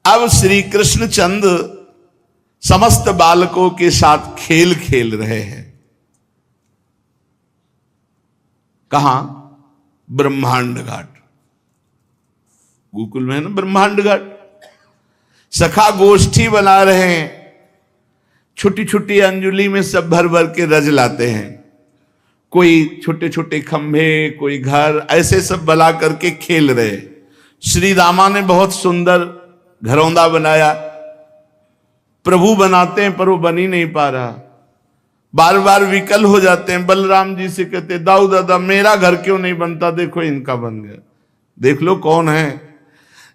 अब श्री कृष्ण चंद समस्त बालकों के साथ खेल खेल रहे हैं। कहां? ब्रह्मांड घाट। गोकुल में है ना ब्रह्मांड घाट। सखा गोष्ठी बना रहे हैं, छोटी छोटी अंजुली में सब भर भर के रज लाते हैं। कोई छोटे छोटे खंभे, कोई घर, ऐसे सब बना करके खेल रहे। श्री रामा ने बहुत सुंदर घरौंदा बनाया। प्रभु बनाते हैं पर वो बन ही नहीं पा रहा, बार बार विकल हो जाते हैं। बलराम जी से कहते, दाऊ दादा मेरा घर क्यों नहीं बनता, देखो इनका बन गया। देख लो कौन है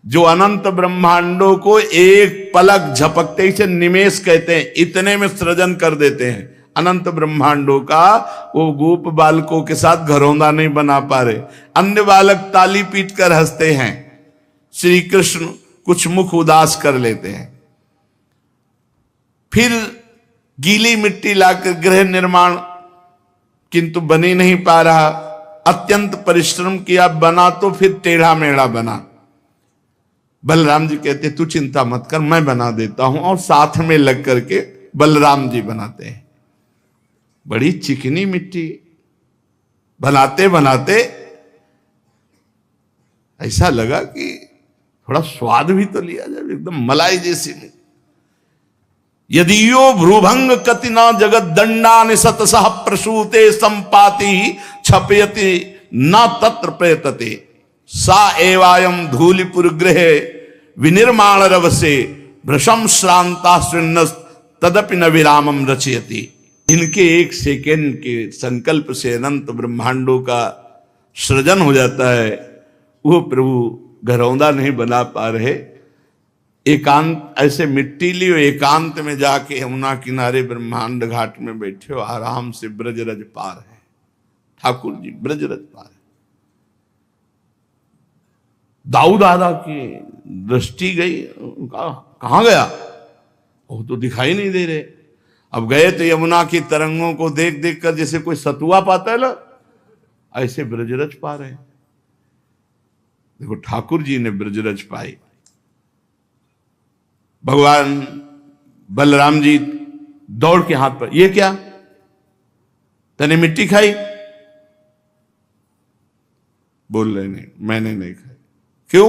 जो अनंत ब्रह्मांडों को एक पलक झपकते से निमेष कहते हैं, इतने में सृजन कर देते हैं अनंत ब्रह्मांडों का। वो गोप बालकों के साथ घरौंदा नहीं बना पा रहे। अन्य बालक ताली पीट कर हंसते हैं, श्री कृष्ण कुछ मुख उदास कर लेते हैं। फिर गीली मिट्टी लाकर गृह निर्माण, किंतु बन ही नहीं पा रहा। अत्यंत परिश्रम किया, बना तो फिर टेढ़ा मेढ़ा बना। बलराम जी कहते तू चिंता मत कर, मैं बना देता हूं, और साथ में लग करके बलराम जी बनाते हैं। बड़ी चिकनी मिट्टी, बनाते बनाते ऐसा लगा कि थोड़ा स्वाद भी तो लिया जाए, एकदम मलाई जैसी मिट्टी। यदियो भ्रूभंग कतिना जगत दंडानि सतसह प्रसूते संपाति छपयति न तत्र प्रयतते सा एवायम धूलिपुर गृह विनिर्माण रवसे भ्रशम श्रांता शृण्ण तदपि न विरामम रचयति। इनके एक सेकेंड के संकल्प से अनंत ब्रह्मांडों का सृजन हो जाता है। वो प्रभु घरौंदा नहीं बना पा रहे। एकांत, ऐसे मिट्टी लियो, एकांत में जाके यमुना किनारे ब्रह्मांड घाट में बैठे हो, आराम से ब्रजरज पार है। ठाकुर जी ब्रजरज पार है। दाऊ दादा की दृष्टि गई, कहां गया, वो तो दिखाई नहीं दे रहे। अब गए तो यमुना की तरंगों को देख देख कर जैसे कोई सतुआ पाता है ना, ऐसे ब्रजरज पा रहे। देखो ठाकुर जी ने ब्रजरज पाई। भगवान बलराम जी दौड़ के हाथ पर, ये क्या, तने मिट्टी खाई? बोल रहे नहीं, मैंने नहीं खाई। क्यों?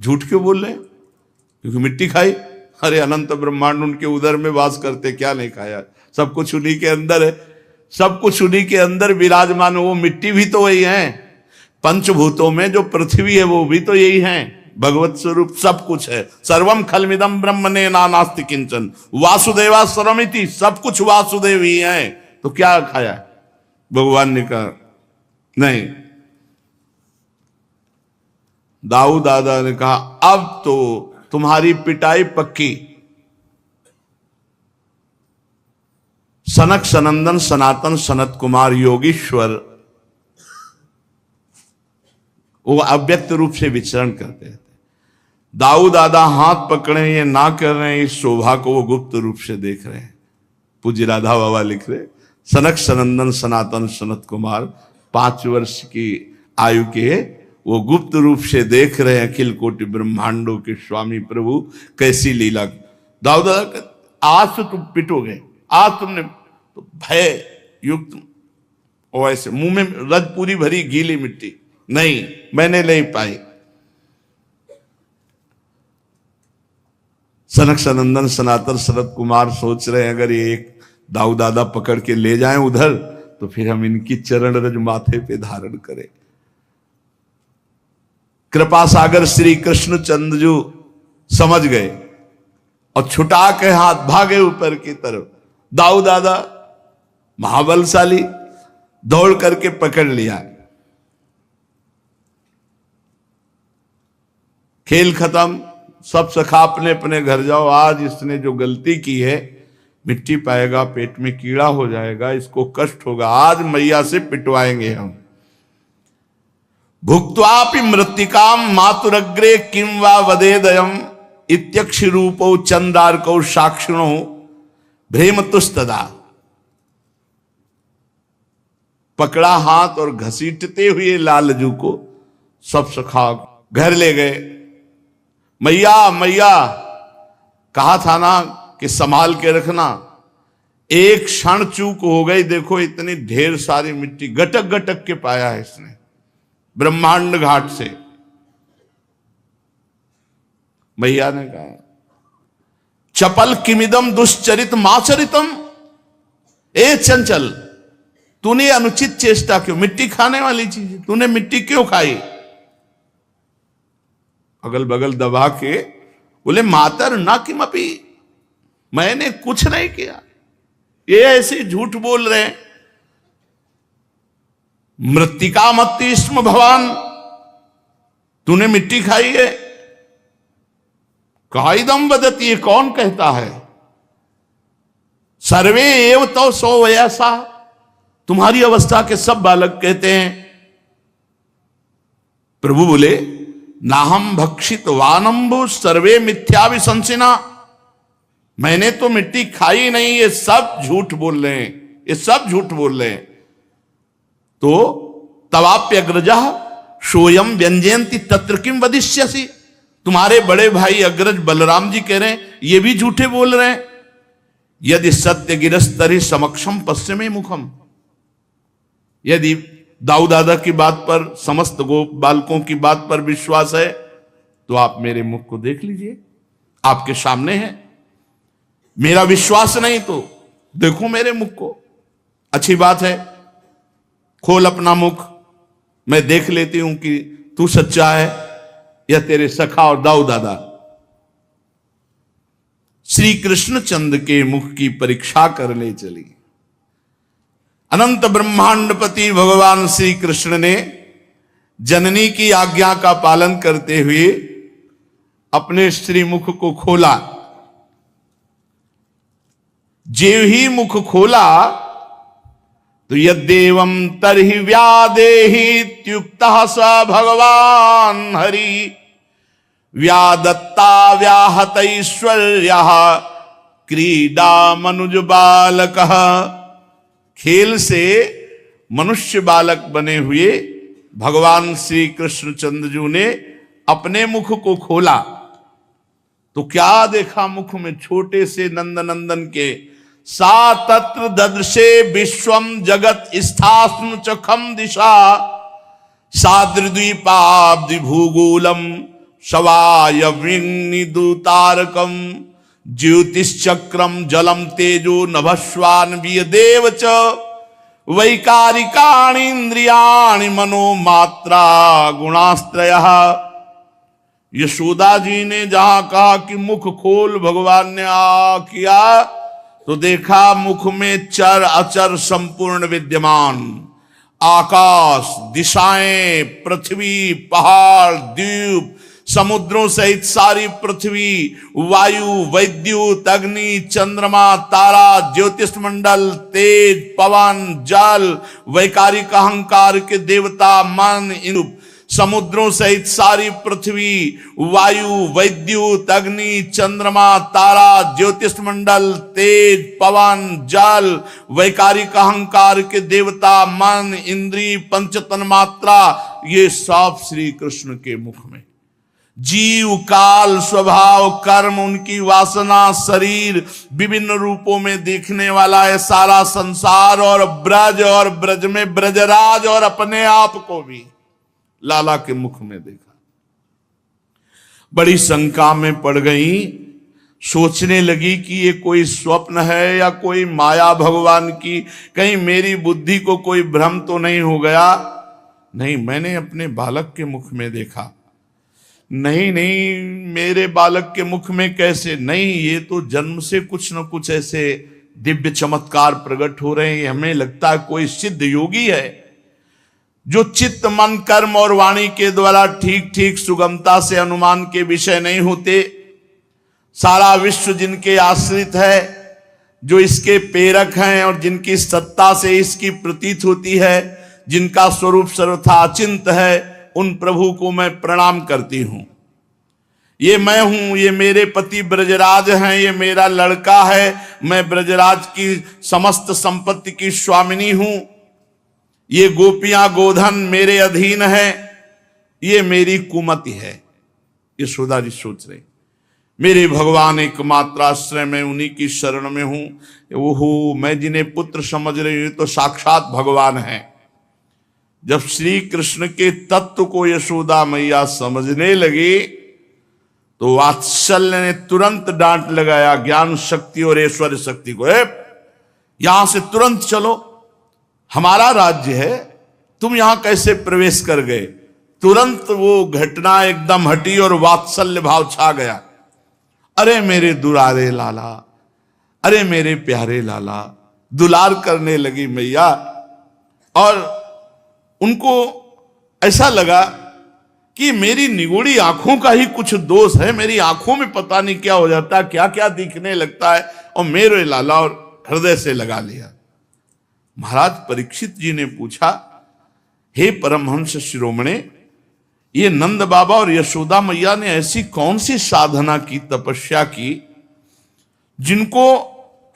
झूठ क्यों बोल रहे? क्योंकि मिट्टी खाई। अरे अनंत ब्रह्मांड उनके उदर में वास करते, क्या नहीं खाया? सब कुछ उन्हीं के अंदर है, सब कुछ उन्हीं के अंदर विराजमान। वो मिट्टी भी तो वही है, पंचभूतों में जो पृथ्वी है वो भी तो यही है, भगवत स्वरूप सब कुछ है। सर्वम खलमिदम ब्रह्मणे नास्ति किंचन वासुदेवा सर्वमिति, सब कुछ वासुदेव ही है। तो क्या खाया? भगवान ने कहा नहीं। दाऊ दादा ने कहा अब तो तुम्हारी पिटाई पक्की। सनक सनंदन सनातन सनत कुमार योगीश्वर वो अव्यक्त रूप से विचरण करते हैं। दाऊ दादा हाथ पकड़े ये ना कर रहे हैं, इस शोभा को वो गुप्त रूप से देख रहे हैं। पूज्य राधा बाबा लिख रहे, सनक सनंदन सनातन सनत कुमार 5 वर्ष की आयु के वो गुप्त रूप से देख रहे हैं अखिल कोटि ब्रह्मांडों के स्वामी प्रभु कैसी लीला। दाऊ दादा आज तो तुम पिटोगे, आज तुमने तो भय युक्त, और ऐसे मुंह में रज पूरी भरी गीली मिट्टी, नहीं मैंने नहीं पाई। सनक सनंदन सनातन सनत कुमार सोच रहे हैं अगर ये एक दाऊ दादा पकड़ के ले जाएं उधर तो फिर हम इनकी चरण रज माथे पे धारण करें। कृपा सागर श्री कृष्ण चंद्र जो समझ गए और छुटा के हाथ भागे ऊपर की तरफ। दाऊ दादा महाबलशाली दौड़ करके पकड़ लिया। खेल खत्म, सब सखा अपने अपने घर जाओ। आज इसने जो गलती की है, मिट्टी पाएगा, पेट में कीड़ा हो जाएगा, इसको कष्ट होगा, आज मैया से पिटवाएंगे हम। भुक्त्वापि मृत्तिकाम मातुरग्रे किम वा वदेदयम इत्यक्षि रूपो चंदार्कौ साक्षिणो भ्रेमतुस्तदा। पकड़ा हाथ और घसीटते हुए लालजू को सब सखा घर ले गए। मैया मैया कहा था ना कि संभाल के रखना, एक क्षण चूक हो गई, देखो इतनी ढेर सारी मिट्टी गटक गटक के पाया है इसने ब्रह्मांड घाट से। भैया ने कहा चपल किमिदम दुश्चरित माचरितम, ए चंचल तूने अनुचित चेष्टा क्यों, मिट्टी खाने वाली चीज तूने मिट्टी क्यों खाई। अगल बगल दबा के बोले मातर ना किमपि, मैंने कुछ नहीं किया, ये ऐसे झूठ बोल रहे हैं। मृत्तिका मत्ति स्म भवान, तूने मिट्टी खाई है। काइदम वदति, ये कौन कहता है। सर्वे एव तो सो वयसा, तुम्हारी अवस्था के सब बालक कहते हैं। प्रभु बोले नाहम भक्षित वानम्बु सर्वे मिथ्या विशंसिना, मैंने तो मिट्टी खाई नहीं, ये सब झूठ बोल रहे हैं, ये सब झूठ बोल रहे हैं। तो तवाप्यग्रजा सोयम व्यंजयंती तत्र किम वदिष्यसि, तुम्हारे बड़े भाई अग्रज बलराम जी कह रहे हैं ये भी झूठे बोल रहे हैं। यदि सत्य गिरस्तरी समक्षम पश्चिमे मुखम, यदि दाऊ दादा की बात पर, समस्त गो बालकों की बात पर विश्वास है तो आप मेरे मुख को देख लीजिए, आपके सामने है। मेरा विश्वास नहीं तो देखो मेरे मुख को, अच्छी बात है, खोल अपना मुख, मैं देख लेती हूं कि तू सच्चा है या तेरे सखा और दाऊ दादा। श्री कृष्णचंद्र के मुख की परीक्षा करने चली। अनंत ब्रह्मांडपति भगवान श्री कृष्ण ने जननी की आज्ञा का पालन करते हुए अपने श्रीमुख को खोला। जेव ही मुख खोला तो यद्देवं तरहि व्यादेहीत्युक्तः स भगवान हरि, व्यादत्ता व्याहत ऐश्वर्यः क्रीडा मनुज बालकः। खेल से मनुष्य बालक बने हुए भगवान श्री कृष्णचंद्र जी ने अपने मुख को खोला तो क्या देखा, मुख में छोटे से नंदनंदन के सा तत्र ददृशे विश्वम जगत स्थास्म चखम दिशा, साद्रिद्वीपाब्धि भूगोलम शवायविनिदुतारकम, ज्योतिश्चक्रम जलम तेजो नभस्वान देव च, वैकारिकाणि इंद्रियाणि मनोमात्रा गुणास्त्रयः। यशोदा जी ने जहां कहा कि मुख खोल, भगवान ने किया तो देखा मुख में चर अचर संपूर्ण विद्यमान, आकाश, दिशाएं, पृथ्वी, पहाड़, द्वीप, समुद्रों सहित सारी पृथ्वी, वायु, वैद्युत, अग्नि, चंद्रमा, तारा, ज्योतिष मंडल, तेज, पवन, जल, वैकारिक अहंकार के देवता, मन, इंद्र, समुद्रों सहित सारी पृथ्वी, वायु, वैद्युत, अग्नि, चंद्रमा, तारा, ज्योतिष मंडल, तेज, पवन, जल, वैकारिक अहंकार के देवता, मन, इंद्री, पंचतन मात्रा, ये सब श्री कृष्ण के मुख में। जीव, काल, स्वभाव, कर्म, उनकी वासना, शरीर, विभिन्न रूपों में देखने वाला है सारा संसार, और ब्रज में ब्रजराज और अपने आप को भी लाला के मुख में देखा। बड़ी शंका में पड़ गई, सोचने लगी कि ये कोई स्वप्न है या कोई माया भगवान की, कहीं मेरी बुद्धि को कोई भ्रम तो नहीं हो गया। नहीं, मैंने अपने बालक के मुख में देखा। नहीं, मेरे बालक के मुख में कैसे, नहीं, ये तो जन्म से कुछ न कुछ ऐसे दिव्य चमत्कार प्रकट हो रहे हैं। हमें लगता है कोई सिद्ध योगी है जो चित्त, मन, कर्म और वाणी के द्वारा ठीक ठीक सुगमता से अनुमान के विषय नहीं होते। सारा विश्व जिनके आश्रित है, जो इसके प्रेरक हैं और जिनकी सत्ता से इसकी प्रतीत होती है, जिनका स्वरूप सर्वथा अचिंत है, उन प्रभु को मैं प्रणाम करती हूं। ये मैं हूं, ये मेरे पति ब्रजराज हैं, ये मेरा लड़का है, मैं ब्रजराज की समस्त संपत्ति की स्वामिनी हूं, ये गोपियां गोधन मेरे अधीन है, ये मेरी कुमति है। यशोदा जी सोच रही, मेरे भगवान एकमात्र आश्रय में, उन्हीं की शरण में हूं। ओहो, मैं जिन्हें पुत्र समझ रही हूं तो साक्षात भगवान है। जब श्री कृष्ण के तत्व को यशोदा मैया समझने लगी तो वात्सल्य ने तुरंत डांट लगाया ज्ञान शक्ति और ऐश्वर्य शक्ति को, यहां से तुरंत चलो, हमारा राज्य है, तुम यहां कैसे प्रवेश कर गए। तुरंत वो घटना एकदम हटी और वात्सल्य भाव छा गया। अरे मेरे दुलारे लाला, अरे मेरे प्यारे लाला, दुलार करने लगी मैया। और उनको ऐसा लगा कि मेरी निगोड़ी आंखों का ही कुछ दोष है, मेरी आंखों में पता नहीं क्या हो जाता है, क्या क्या दिखने लगता है, और मेरे लाला और हृदय से लगा लिया। महाराज परीक्षित जी ने पूछा, हे परमहंस शिरोमणे, ये नंद बाबा और यशोदा मैया ने ऐसी कौन सी साधना की, तपस्या की, जिनको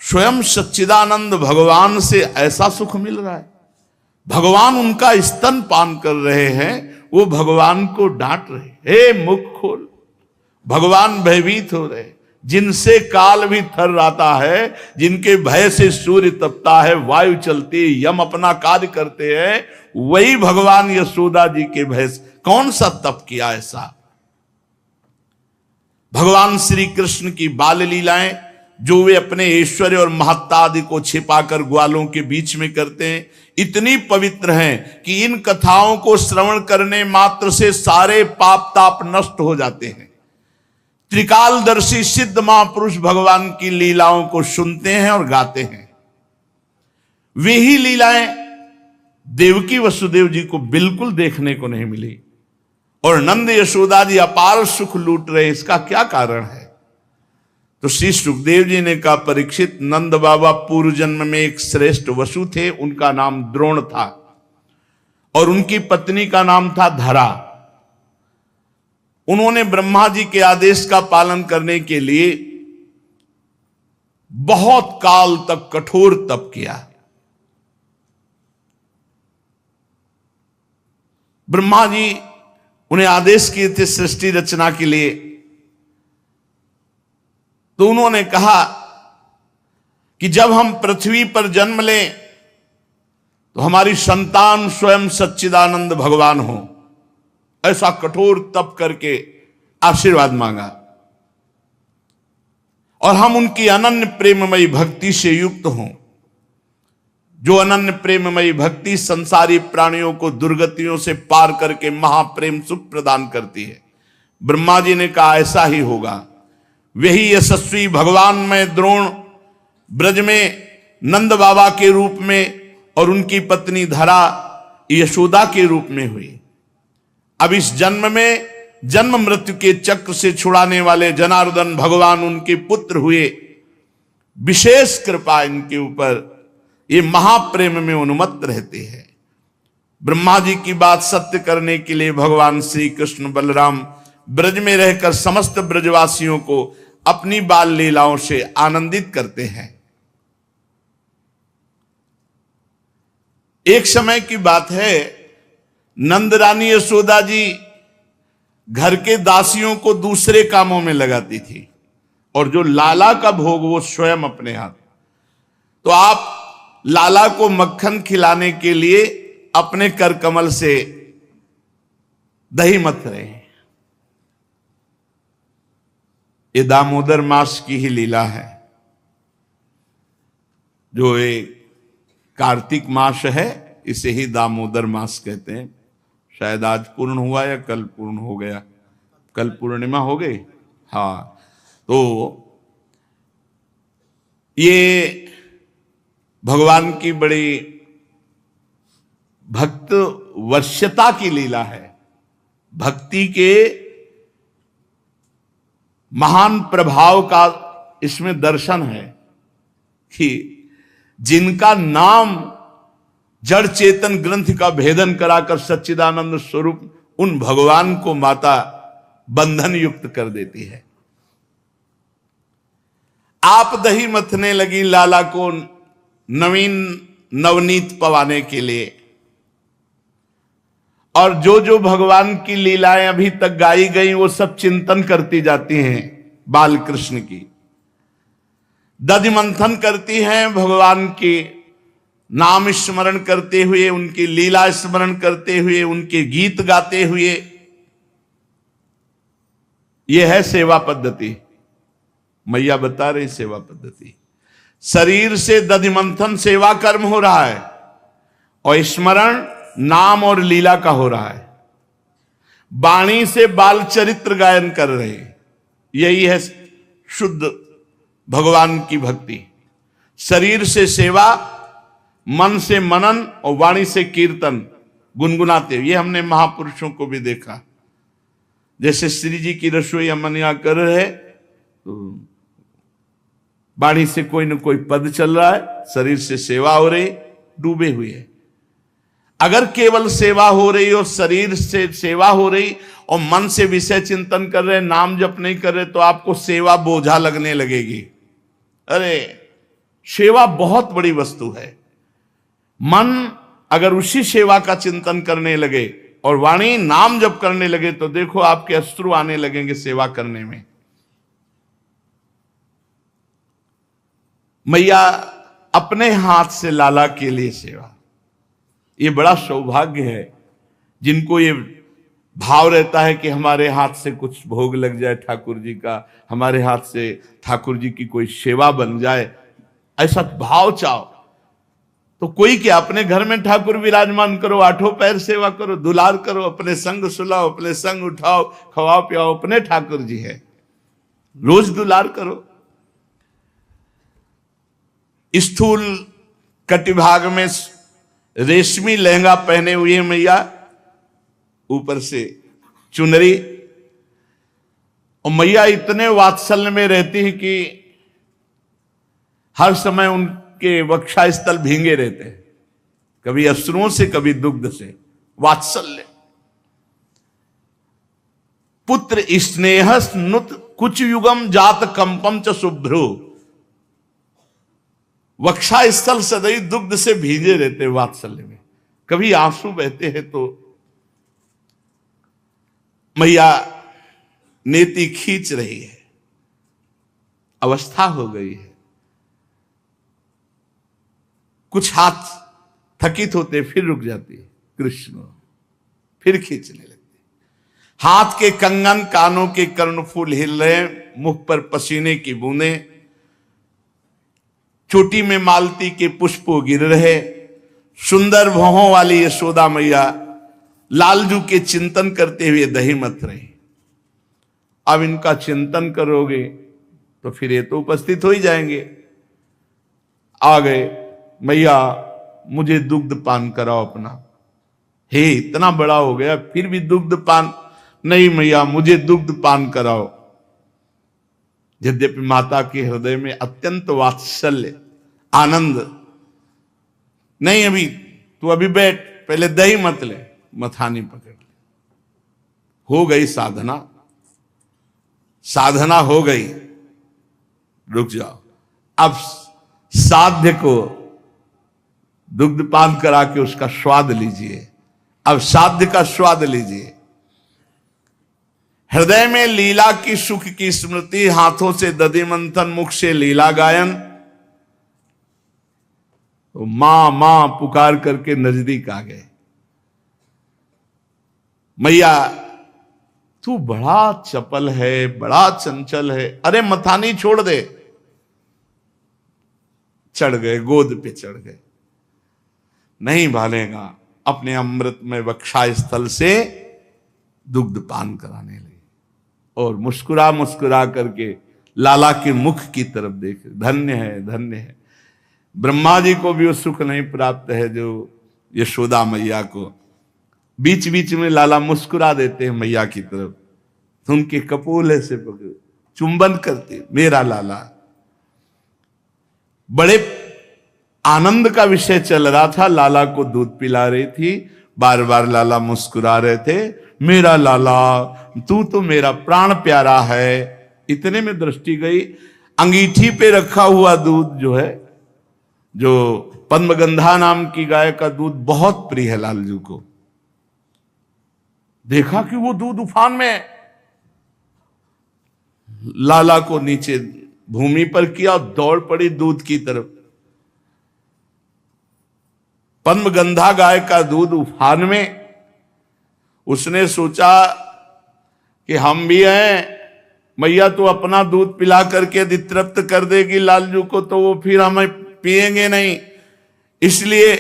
स्वयं सच्चिदानंद भगवान से ऐसा सुख मिल रहा है। भगवान उनका स्तन पान कर रहे हैं, वो भगवान को डांट रहे, हे मुख खोल। भगवान भयभीत हो रहे, जिनसे काल भी थर्राता है, जिनके भय से सूर्य तपता है, वायु चलती है, यम अपना कार्य करते हैं, वही भगवान यशोदा जी के भय से कौन सा तप किया ऐसा। भगवान श्री कृष्ण की बाल लीलाएं जो वे अपने ऐश्वर्य और महत्ता आदि को छिपाकर ग्वालों के बीच में करते हैं, इतनी पवित्र हैं कि इन कथाओं को श्रवण करने मात्र से सारे पाप ताप नष्ट हो जाते हैं। त्रिकालदर्शी सिद्ध महापुरुष भगवान की लीलाओं को सुनते हैं और गाते हैं। वे ही लीलाएं देवकी वसुदेव जी को बिल्कुल देखने को नहीं मिली, और नंद यशोदा जी अपार सुख लूट रहे, इसका क्या कारण है। तो श्री सुखदेव जी ने कहा, परीक्षित, नंद बाबा पूर्व जन्म में एक श्रेष्ठ वसु थे, उनका नाम द्रोण था, और उनकी पत्नी का नाम था धरा। उन्होंने ब्रह्मा जी के आदेश का पालन करने के लिए बहुत काल तक कठोर तप किया। ब्रह्मा जी उन्हें आदेश किए थे सृष्टि रचना के लिए, तो उन्होंने कहा कि जब हम पृथ्वी पर जन्म लें तो हमारी संतान स्वयं सच्चिदानंद भगवान हो। ऐसा कठोर तप करके आशीर्वाद मांगा, और हम उनकी अनन्य प्रेममयी भक्ति से युक्त हों। जो अनन्य प्रेममयी भक्ति संसारी प्राणियों को दुर्गतियों से पार करके महाप्रेम सुख प्रदान करती है। ब्रह्मा जी ने कहा ऐसा ही होगा। वही यशस्वी भगवान में द्रोण ब्रज में नंद बाबा के रूप में और उनकी पत्नी धरा यशोदा के रूप में हुई। अब इस जन्म में जन्म मृत्यु के चक्र से छुड़ाने वाले जनार्दन भगवान उनके पुत्र हुए। विशेष कृपा इनके ऊपर, ये महाप्रेम में उन्मत्त रहते हैं। ब्रह्मा जी की बात सत्य करने के लिए भगवान श्री कृष्ण बलराम ब्रज में रहकर समस्त ब्रजवासियों को अपनी बाल लीलाओं से आनंदित करते हैं। एक समय की बात है, नंद रानी यशोदा जी घर के दासियों को दूसरे कामों में लगाती थी, और जो लाला का भोग वो स्वयं अपने हाथ। तो आप लाला को मक्खन खिलाने के लिए अपने कर कमल से दही मथ रहे हैं। ये दामोदर मास की ही लीला है, जो एक कार्तिक मास है, इसे ही दामोदर मास कहते हैं। शायद आज पूर्ण हुआ या कल पूर्ण हो गया, कल पूर्णिमा हो गई। हाँ, तो ये भगवान की बड़ी भक्त वश्यता की लीला है। भक्ति के महान प्रभाव का इसमें दर्शन है कि जिनका नाम जड़ चेतन ग्रंथ का भेदन कराकर सच्चिदानंद स्वरूप, उन भगवान को माता बंधन युक्त कर देती है। आप दही मथने लगी लाला को नवीन नवनीत पवाने के लिए, और जो जो भगवान की लीलाएं अभी तक गाई गई वो सब चिंतन करती जाती हैं बाल कृष्ण की। दधि मंथन करती हैं भगवान के नाम स्मरण करते हुए, उनकी लीला स्मरण करते हुए, उनके गीत गाते हुए। यह है सेवा पद्धति। मैया बता रही सेवा पद्धति। शरीर से दधि मंथन सेवा कर्म हो रहा है और स्मरण नाम और लीला का हो रहा है। वाणी से बाल चरित्र गायन कर रहे हैं। यही है शुद्ध भगवान की भक्ति। शरीर से सेवा, मन से मनन और वाणी से कीर्तन गुनगुनाते। ये हमने महापुरुषों को भी देखा। जैसे श्री जी की रसोई अमन यहाँ कर रहे, तो वाणी से कोई न कोई पद चल रहा है, शरीर से सेवा हो रही, डूबे हुए है। अगर केवल सेवा हो रही और शरीर से सेवा हो रही और मन से विषय चिंतन कर रहे, नाम जप नहीं कर रहे, तो आपको सेवा बोझा लगने लगेगी। अरे सेवा बहुत बड़ी वस्तु है। मन अगर उसी सेवा का चिंतन करने लगे और वाणी नाम जप करने लगे, तो देखो आपके अश्रु आने लगेंगे सेवा करने में। मैया अपने हाथ से लाला के लिए सेवा, ये बड़ा सौभाग्य है। जिनको ये भाव रहता है कि हमारे हाथ से कुछ भोग लग जाए ठाकुर जी का, हमारे हाथ से ठाकुर जी की कोई सेवा बन जाए, ऐसा भाव चाहो, तो कोई क्या अपने घर में ठाकुर विराजमान करो, आठों पैर सेवा करो, दुलार करो, अपने संग सुलाओ, अपने संग उठाओ, खवाओ पियाओ, अपने ठाकुर जी है, रोज दुलार करो। स्थूल कटिभाग में रेशमी लहंगा पहने हुए मैया, ऊपर से चुनरी, और मैया इतने वात्सल्य में रहती है कि हर समय उनके वक्षा स्थल भींगे रहते हैं, कभी अश्रुओं से कभी दुग्ध से। वात्सल्य। पुत्र स्नेह नुत कुछ युगम जात कंपम च शुभ्रु। वक्षा स्थल सदैव दुग्ध से भींजे रहते वात्सल्य में, कभी आंसू बहते हैं तो मैया नेति खींच रही है, अवस्था हो गई है। कुछ हाथ थकित होते फिर रुक जाती है कृष्ण, फिर खींचने लगती। हाथ के कंगन, कानों के कर्णफूल हिल रहे, मुख पर पसीने की बूंदें, चोटी में मालती के पुष्प गिर रहे। सुंदर भौहों वाली यशोदा मैया लालजू के चिंतन करते हुए दही मथ रही। अब इनका चिंतन करोगे तो फिर ये तो उपस्थित हो ही जाएंगे। आ गए, मैया मुझे दुग्ध पान कराओ अपना। हे इतना बड़ा हो गया फिर भी दुग्ध पान नहीं, मैया मुझे दुग्ध पान कराओ। यद्यपि माता के हृदय में अत्यंत वात्सल्य, आनंद, नहीं अभी तू अभी बैठ, पहले दही मत ले, मथानी पकड़ ले। हो गई साधना, साधना हो गई, रुक जाओ। अब साध्य को दुग्ध पान करा के उसका स्वाद लीजिए। अब साध्य का स्वाद लीजिए। हृदय में लीला की सुख की स्मृति, हाथों से दधि मंथन, मुख से लीला गायन। तो मां मां पुकार करके नजदीक आ गए। मैया तू बड़ा चपल है, बड़ा चंचल है, अरे मथानी छोड़ दे। चढ़ गए, गोद पे चढ़ गए। नहीं भालेगा, अपने अमृत में वक्षा स्थल से दुग्ध पान कराने लगे और मुस्कुरा मुस्कुरा करके लाला के मुख की तरफ देखे। धन्य है, धन्य है। ब्रह्मा जी को भी वो सुख नहीं प्राप्त है जो यशोदा मैया को। बीच बीच में लाला मुस्कुरा देते हैं मैया की तरफ, तो उनके कपोल से पकड़ चुंबन करते, मेरा लाला। बड़े आनंद का विषय चल रहा था, लाला को दूध पिला रही थी, बार बार लाला मुस्कुरा रहे थे, मेरा लाला तू तो मेरा प्राण प्यारा है। इतने में दृष्टि गई, अंगीठी पे रखा हुआ दूध जो है, जो पद्मगंधा नाम की गाय का दूध बहुत प्रिय है लालजू को। देखा कि वो दूध उफान में, लाला को नीचे भूमि पर किया और दौड़ पड़ी दूध की तरफ। पद्मगंधा गाय का दूध उफान में। उसने सोचा कि हम भी हैं, मैया तो अपना दूध पिला करके यदि तृप्त कर देगी लालजू को तो वो फिर हमें पिएंगे नहीं, इसलिए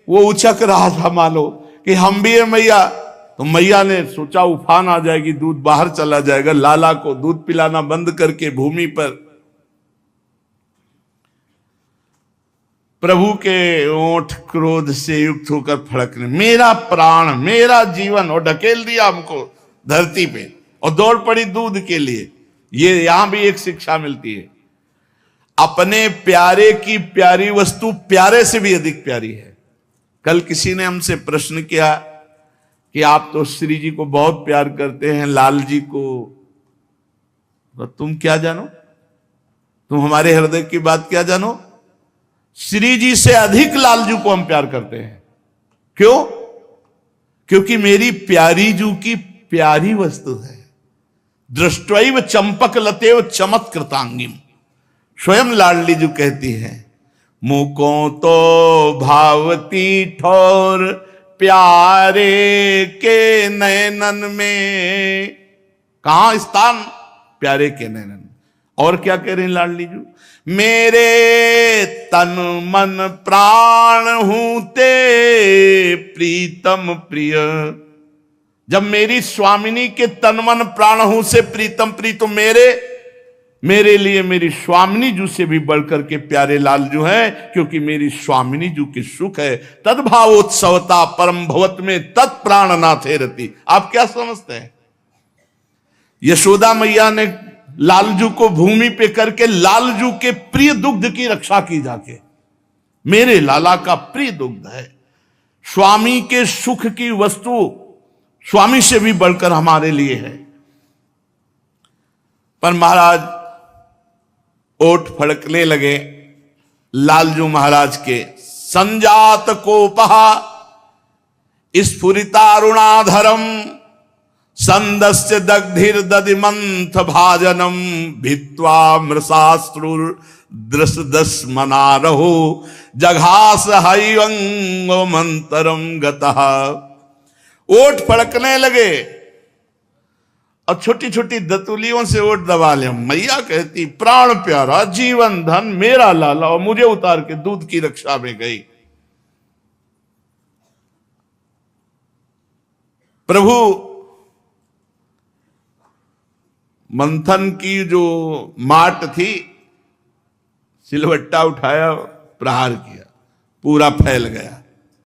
वो उचक रहा था मानो कि हम भी हैं मैया। तो मैया ने सोचा उफान आ जाएगी, दूध बाहर चला जाएगा, लाला को दूध पिलाना बंद करके भूमि पर प्रभु के ओंठ क्रोध से युक्त होकर फड़कने, मेरा प्राण मेरा जीवन, और ढकेल दिया हमको धरती पे और दौड़ पड़ी दूध के लिए। ये यहां भी एक शिक्षा मिलती है, अपने प्यारे की प्यारी वस्तु प्यारे से भी अधिक प्यारी है। कल किसी ने हमसे प्रश्न किया कि आप तो श्री जी को बहुत प्यार करते हैं, लाल जी को तो तुम क्या जानो, तुम हमारे हृदय की बात क्या जानो। श्री जी से अधिक लालजू को हम प्यार करते हैं। क्यों? क्योंकि मेरी प्यारी जू की प्यारी वस्तु है। दृष्टैव चंपक लतेव चमत्कृतांगिम, स्वयं लाडली जू कहती है, मुको तो भावती ठोर प्यारे के नयनन में। कहां स्थान? प्यारे के नयनन। और क्या कह रहे हैं लाडली जू, मेरे तन मन प्राण हूं ते प्रीतम प्रिय। जब मेरी स्वामिनी के तन मन प्राण हूं से प्रीतम प्रिय, तो मेरे लिए मेरी स्वामिनी जू से भी बढ़कर के प्यारे लालजू हैं, क्योंकि मेरी स्वामिनी जू की सुख है। तद्भावोत्सवता परम भवत में तत्प्राण नाथे रति। आप क्या समझते हैं? यशोदा मैया ने लालजू को भूमि पे करके लालजू के प्रिय दुग्ध की रक्षा की जाके, मेरे लाला का प्रिय दुग्ध है। स्वामी के सुख की वस्तु स्वामी से भी बढ़कर हमारे लिए है। पर महाराज ओठ फड़कने लगे लालजू महाराज के। संजात कोपहा स्फुरितारुणाधरम संदस्य दग्धिर दधिमंथ भाजनम भित्वा मृषाश्रुर दृश दस मना रहो जघास हईवंगो मंतरम गतः। ओठ फड़कने लगे और छोटी छोटी दतुलियों से ओठ दबा ले। मैया कहती, प्राण प्यारा जीवन धन मेरा लाला, और मुझे उतार के दूध की रक्षा में गई। प्रभु मंथन की जो माट थी, सिलवट्टा उठाया, प्रहार किया, पूरा फैल गया।